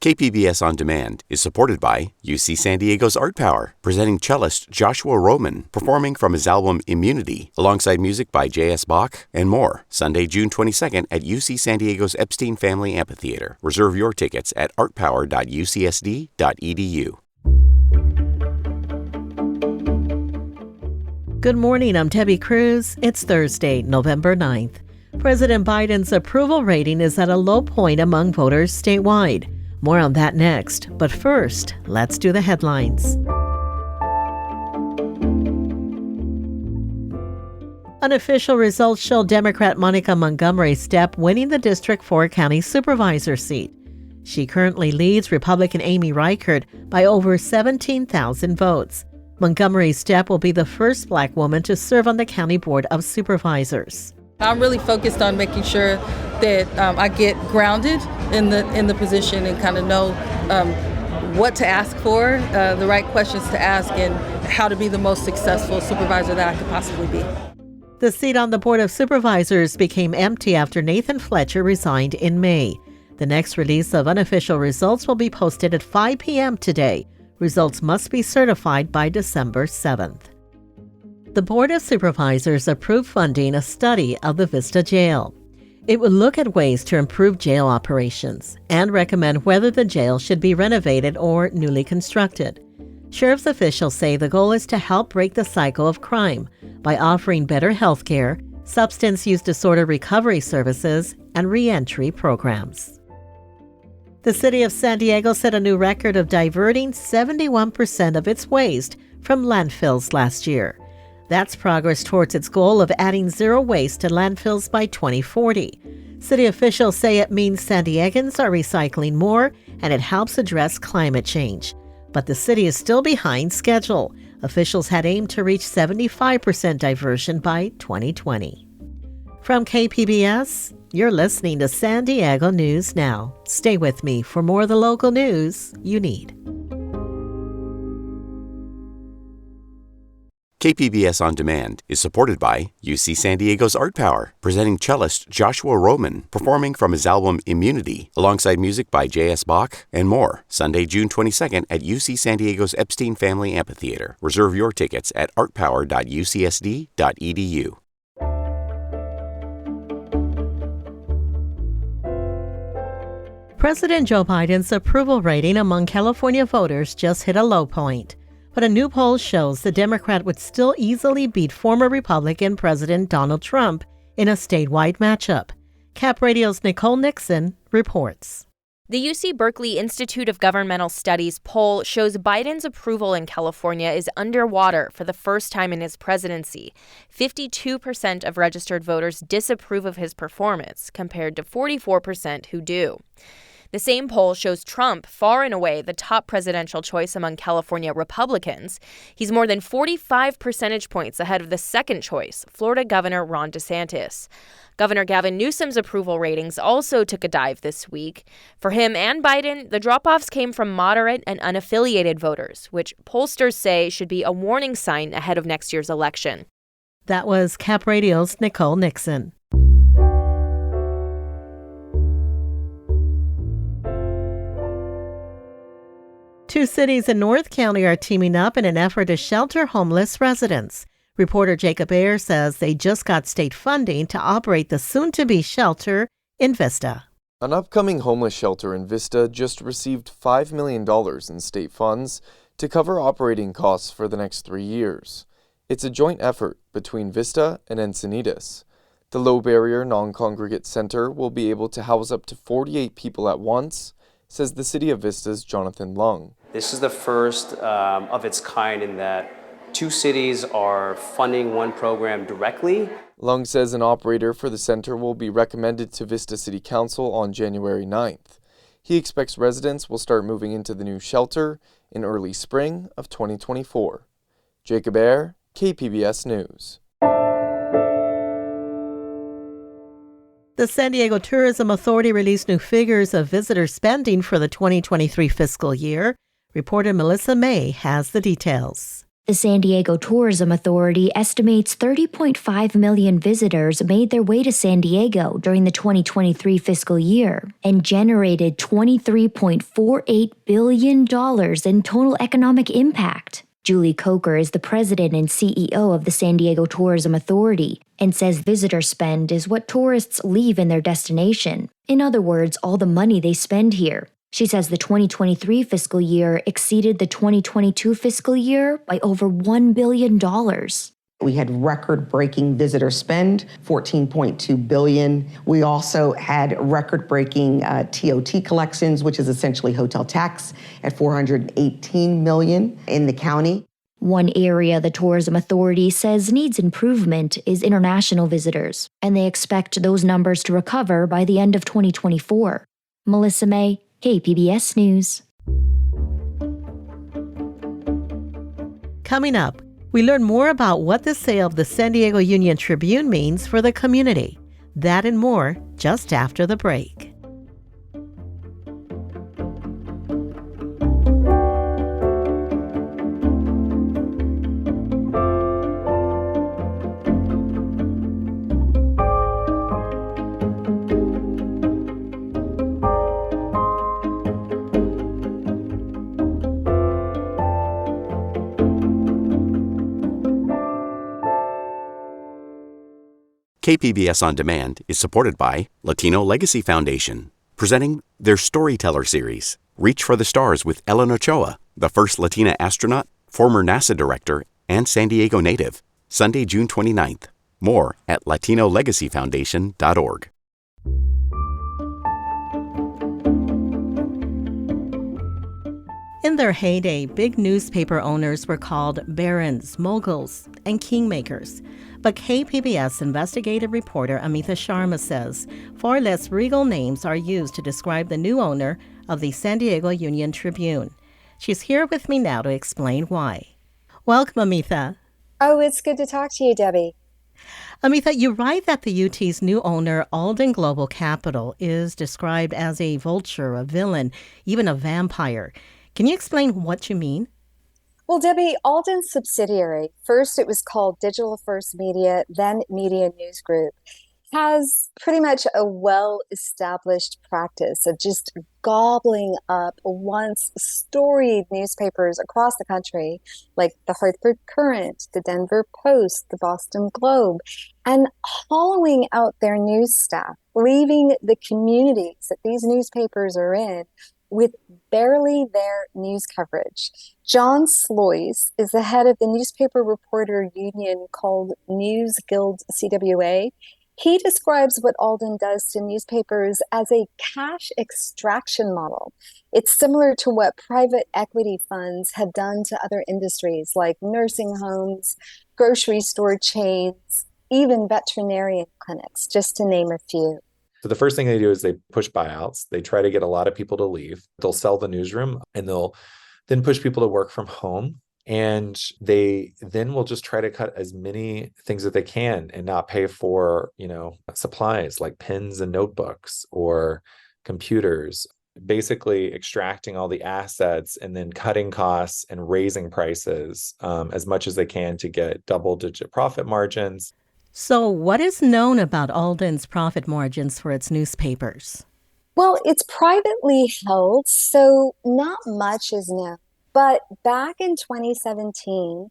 KPBS On Demand is supported by UC San Diego's Art Power, presenting cellist Joshua Roman, performing from his album Immunity, alongside music by J.S. Bach and more. Sunday, June 22nd at UC San Diego's Epstein Family Amphitheater. Reserve your tickets at artpower.ucsd.edu. Good morning, I'm Debbie Cruz. It's Thursday, November 9th. President Biden's approval rating is at a low point among voters statewide. More on that next, but first, let's do the headlines. Unofficial results show Democrat Monica Montgomery Stepp winning the District 4 County Supervisor seat. She currently leads Republican Amy Reichert by over 17,000 votes. Montgomery Stepp will be the first Black woman to serve on the County Board of Supervisors. I'm really focused on making sure that I get grounded in the position and kind of know what to ask for, the right questions to ask, and how to be the most successful supervisor that I could possibly be. The seat on the Board of Supervisors became empty after Nathan Fletcher resigned in May. The next release of unofficial results will be posted at 5 p.m. today. Results must be certified by December 7th. The Board of Supervisors approved funding a study of the Vista Jail. It would look at ways to improve jail operations and recommend whether the jail should be renovated or newly constructed. Sheriff's officials say the goal is to help break the cycle of crime by offering better health care, substance use disorder recovery services, and reentry programs. The city of San Diego set a new record of diverting 71% of its waste from landfills last year. That's progress towards its goal of adding zero waste to landfills by 2040. City officials say it means San Diegans are recycling more and it helps address climate change. But the city is still behind schedule. Officials had aimed to reach 75% diversion by 2020. From KPBS, you're listening to San Diego News Now. Stay with me for more of the local news you need. KPBS On Demand is supported by UC San Diego's Art Power, presenting cellist Joshua Roman, performing from his album Immunity, alongside music by J.S. Bach and more. Sunday, June 22nd at UC San Diego's Epstein Family Amphitheater. Reserve your tickets at artpower.ucsd.edu. President Joe Biden's approval rating among California voters just hit a low point. But a new poll shows the Democrat would still easily beat former Republican President Donald Trump in a statewide matchup. Cap Radio's Nicole Nixon reports. The UC Berkeley Institute of Governmental Studies poll shows Biden's approval in California is underwater for the first time in his presidency. 52% of registered voters disapprove of his performance, compared to 44% who do. The same poll shows Trump far and away the top presidential choice among California Republicans. He's more than 45 percentage points ahead of the second choice, Florida Governor Ron DeSantis. Governor Gavin Newsom's approval ratings also took a dive this week. For him and Biden, the drop-offs came from moderate and unaffiliated voters, which pollsters say should be a warning sign ahead of next year's election. That was Cap Radio's Nicole Nixon. Two cities in North County are teaming up in an effort to shelter homeless residents. Reporter Jacob Ayer says they just got state funding to operate the soon-to-be shelter in Vista. An upcoming homeless shelter in Vista just received $5 million in state funds to cover operating costs for the next 3 years. It's a joint effort between Vista and Encinitas. The low-barrier non-congregate center will be able to house up to 48 people at once, says the City of Vista's Jonathan Lung. This is the first of its kind in that two cities are funding one program directly. Lung says an operator for the center will be recommended to Vista City Council on January 9th. He expects residents will start moving into the new shelter in early spring of 2024. Jacob Ayer, KPBS News. The San Diego Tourism Authority released new figures of visitor spending for the 2023 fiscal year. Reporter Melissa May has the details. The San Diego Tourism Authority estimates 30.5 million visitors made their way to San Diego during the 2023 fiscal year and generated $23.48 billion in total economic impact. Julie Coker is the president and CEO of the San Diego Tourism Authority and says visitor spend is what tourists leave in their destination. In other words, all the money they spend here. She says the 2023 fiscal year exceeded the 2022 fiscal year by over $1 billion. We had record-breaking visitor spend, $14.2 billion. We also had record-breaking TOT collections, which is essentially hotel tax, at $418 million in the county. One area the Tourism Authority says needs improvement is international visitors, and they expect those numbers to recover by the end of 2024. Melissa May, KPBS News. Coming up, we learn more about what the sale of the San Diego Union-Tribune means for the community. That and more just after the break. KPBS On Demand is supported by Latino Legacy Foundation, presenting their Storyteller series, Reach for the Stars with Ellen Ochoa, the first Latina astronaut, former NASA director, and San Diego native, Sunday, June 29th. More at latinolegacyfoundation.org. In their heyday, big newspaper owners were called barons, moguls, and kingmakers. But KPBS investigative reporter Amita Sharma says far less regal names are used to describe the new owner of the San Diego Union-Tribune. She's here with me now to explain why. Welcome, Amita. Oh, it's good to talk to you, Debbie. Amita, you write that the UT's new owner, Alden Global Capital, is described as a vulture, a villain, even a vampire. Can you explain what you mean? Well, Debbie, Alden's subsidiary, first it was called Digital First Media, then Media News Group, has pretty much a well-established practice of just gobbling up once storied newspapers across the country, like the Hartford Courant, the Denver Post, the Boston Globe, and hollowing out their news staff, leaving the communities that these newspapers are in with barely their news coverage. John Slois is the head of the newspaper reporter union called News Guild CWA. He describes what Alden does to newspapers as a cash extraction model. It's similar to what private equity funds have done to other industries like nursing homes, grocery store chains, even veterinarian clinics, just to name a few. So the first thing they do is they push buyouts. They try to get a lot of people to leave. They'll sell the newsroom and they'll then push people to work from home. And they then will just try to cut as many things that they can and not pay for, supplies like pens and notebooks or computers, basically extracting all the assets and then cutting costs and raising prices as much as they can to get double-digit profit margins. So what is known about Alden's profit margins for its newspapers? Well, it's privately held, so not much is known. But back in 2017,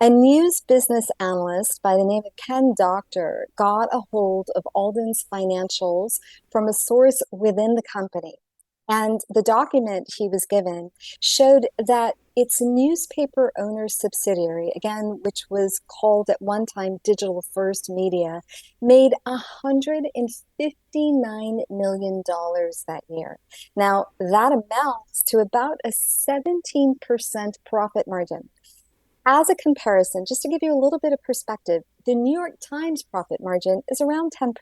a news business analyst by the name of Ken Doctor got a hold of Alden's financials from a source within the company. And the document he was given showed that its newspaper owner subsidiary, again, which was called at one time Digital First Media, made $159 million that year. Now, that amounts to about a 17% profit margin. As a comparison, just to give you a little bit of perspective, the New York Times profit margin is around 10%.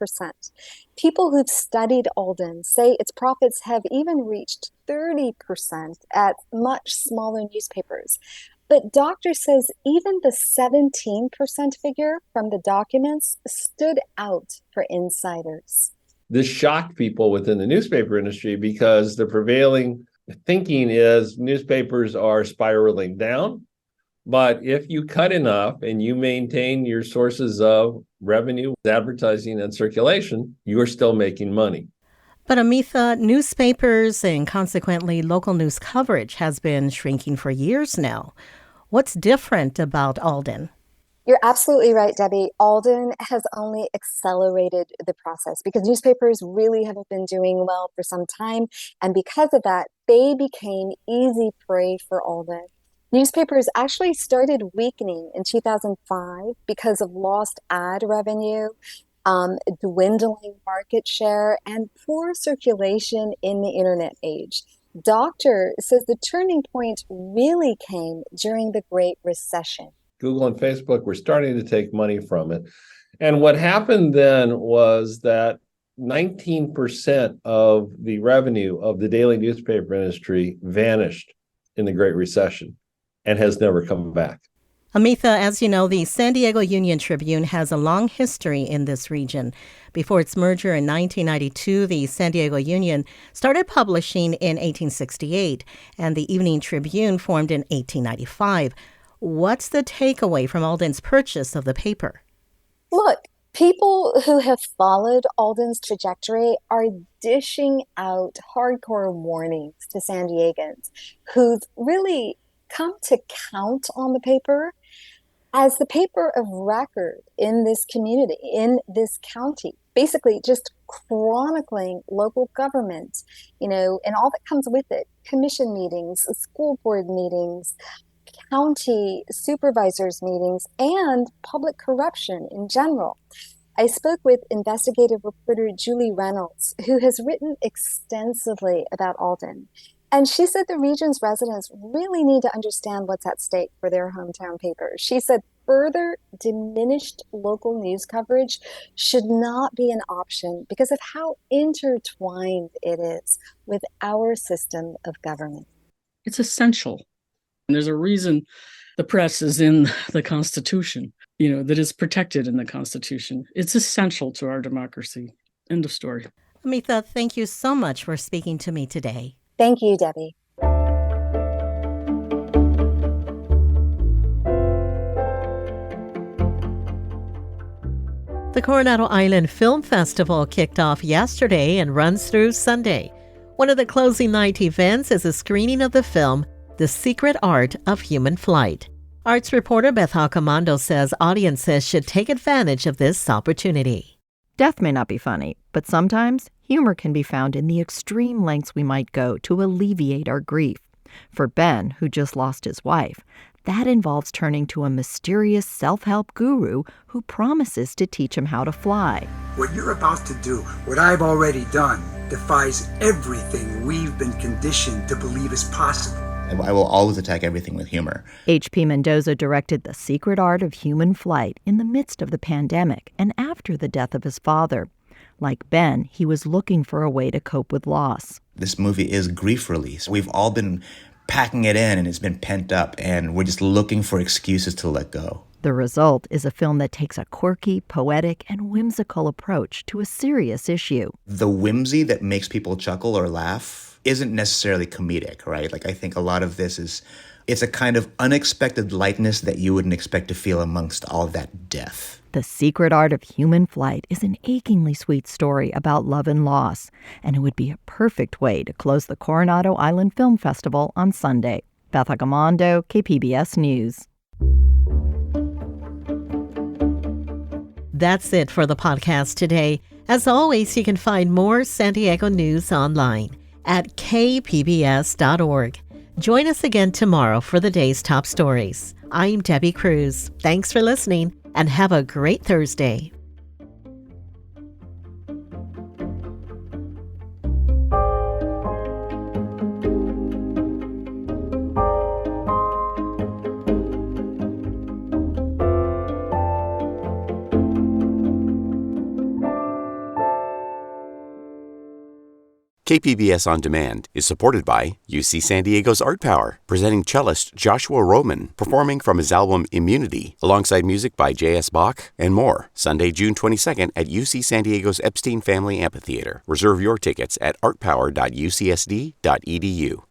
People who've studied Alden say its profits have even reached 30% at much smaller newspapers. But Doctor says even the 17% figure from the documents stood out for insiders. This shocked people within the newspaper industry because the prevailing thinking is newspapers are spiraling down. But if you cut enough and you maintain your sources of revenue, advertising, and circulation, you are still making money. But Amitha, newspapers and consequently local news coverage has been shrinking for years now. What's different about Alden? You're absolutely right, Debbie. Alden has only accelerated the process because newspapers really haven't been doing well for some time. And because of that, they became easy prey for Alden. Newspapers actually started weakening in 2005 because of lost ad revenue, dwindling market share, and poor circulation in the internet age. Doctor says the turning point really came during the Great Recession. Google and Facebook were starting to take money from it. And what happened then was that 19% of the revenue of the daily newspaper industry vanished in the Great Recession and has never come back. Amitha, as you know, the San Diego Union-Tribune has a long history in this region. Before its merger in 1992, the San Diego Union started publishing in 1868, and the Evening Tribune formed in 1895. What's the takeaway from Alden's purchase of the paper? Look, people who have followed Alden's trajectory are dishing out hardcore warnings to San Diegans who've really come to count on the paper as the paper of record in this community, in this county, basically just chronicling local government, and all that comes with it, commission meetings, school board meetings, county supervisors meetings, and public corruption in general. I spoke with investigative reporter Julie Reynolds, who has written extensively about Alden. And she said the region's residents really need to understand what's at stake for their hometown paper. She said further diminished local news coverage should not be an option because of how intertwined it is with our system of government. It's essential. And there's a reason the press is in the Constitution, that is protected in the Constitution. It's essential to our democracy. End of story. Amitha, thank you so much for speaking to me today. Thank you, Debbie. The Coronado Island Film Festival kicked off yesterday and runs through Sunday. One of the closing night events is a screening of the film The Secret Art of Human Flight. Arts reporter Beth Accomando says audiences should take advantage of this opportunity. Death may not be funny, but sometimes humor can be found in the extreme lengths we might go to alleviate our grief. For Ben, who just lost his wife, that involves turning to a mysterious self-help guru who promises to teach him how to fly. What you're about to do, what I've already done, defies everything we've been conditioned to believe is possible. I will always attack everything with humor. H.P. Mendoza directed The Secret Art of Human Flight in the midst of the pandemic and after the death of his father. Like Ben, he was looking for a way to cope with loss. This movie is grief release. We've all been packing it in and it's been pent up, and we're just looking for excuses to let go. The result is a film that takes a quirky, poetic, and whimsical approach to a serious issue. The whimsy that makes people chuckle or laugh isn't necessarily comedic, right? I think a lot of this it's a kind of unexpected lightness that you wouldn't expect to feel amongst all that death. The Secret Art of Human Flight is an achingly sweet story about love and loss, and it would be a perfect way to close the Coronado Island Film Festival on Sunday. Beth Accomando, KPBS News. That's it for the podcast today. As always, you can find more San Diego news online at kpbs.org. Join us again tomorrow for the day's top stories. I'm Debbie Cruz. Thanks for listening and have a great Thursday. KPBS On Demand is supported by UC San Diego's Art Power, presenting cellist Joshua Roman, performing from his album Immunity, alongside music by J.S. Bach and more, Sunday, June 22nd at UC San Diego's Epstein Family Amphitheater. Reserve your tickets at artpower.ucsd.edu.